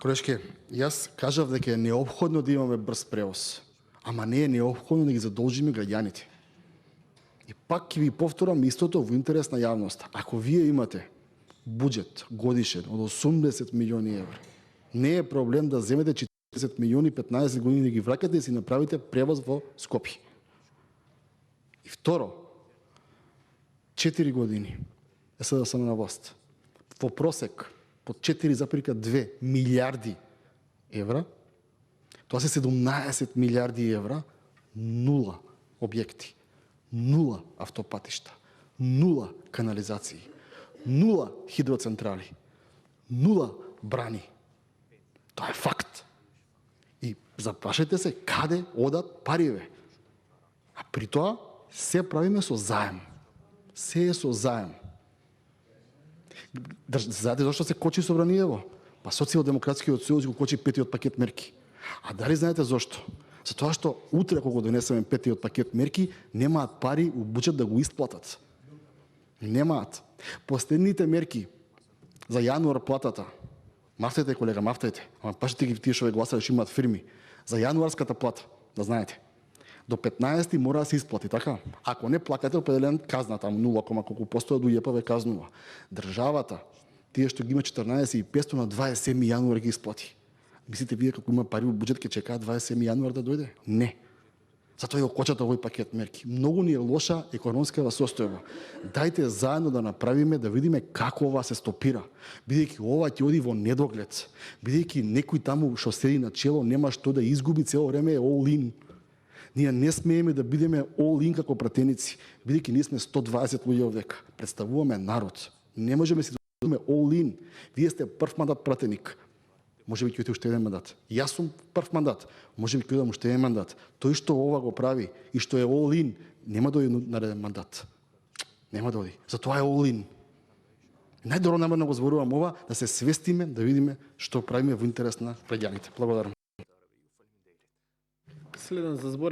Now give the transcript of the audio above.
Колешке, јас кажав дека е неопходно да имаме брз превоз, ама не е неопходно да ги задолжиме граѓаните. И пак ќе ви повторам истото во интерес на јавноста. Ако вие имате буџет годишен од 80 милиони евра, не е проблем да земете 40 милиони 15 години да ги враќате и си направите превоз во Скопје. И второ, 4 години СДСМ на власт. Во просек по 4,2 милиарди евра, тоа се 17 милиарди евра, нула објекти, нула автопатишта, нула канализации, нула хидроцентрали, нула брани. Тоа е факт. И запрашајте се каде одат париве. А при тоа се правиме со заем. Се е со заем. Знаете зашто се кочи собраниево? Па Социјалдемократскиот сојуз го кочи петиот пакет мерки. А дали знаете зошто? Затоа што утре кога го донесеме петиот пакет мерки, немаат пари у буџет да го исплатат. Немаат. Последните мерки за јануар платата. Мафтајте, колега, мафтајте. Ама пашете ги тие што ве гласале што имаат фирми. За јануарската плата, да знаете. До 15 мора да се исплати, така? Ако не плакате, определен казна, там 0, колку постоја до ЈП ве казнува. Државата, тие што ги има 14.500 на 27 јануар ги исплати. Мислите вие како има пари во буџет ќе чекаат 27 јануар да дојде? Не. Затоа ја окочат овој пакет мерки. Многу ни е лоша економскава состојба. Дајте заедно да направиме, да видиме како ова се стопира. Бидејќи ова ќе оди во недоглед. Бидејќи некој таму што седи на чело нема што да изгуби, цело време е all in. Ние не смееме да бидеме all in како пратеници, бидејќи ние сме 120 луѓе овдека. Представуваме народ. Не можеме да се дојдеме all in. Вие сте прв мандат пратеник. Може би ќе уште еден мандат. Јас сум прв мандат. Може би ќе одам уште еден мандат. Тој што ова го прави и што е all in, нема да оди нареден мандат. Нема да оди. Затоа е all in. Најдобро намерно го зборувам ова, да се свестиме, да видиме што правиме во интерес на граѓаните. Благодарам. Следен за збор е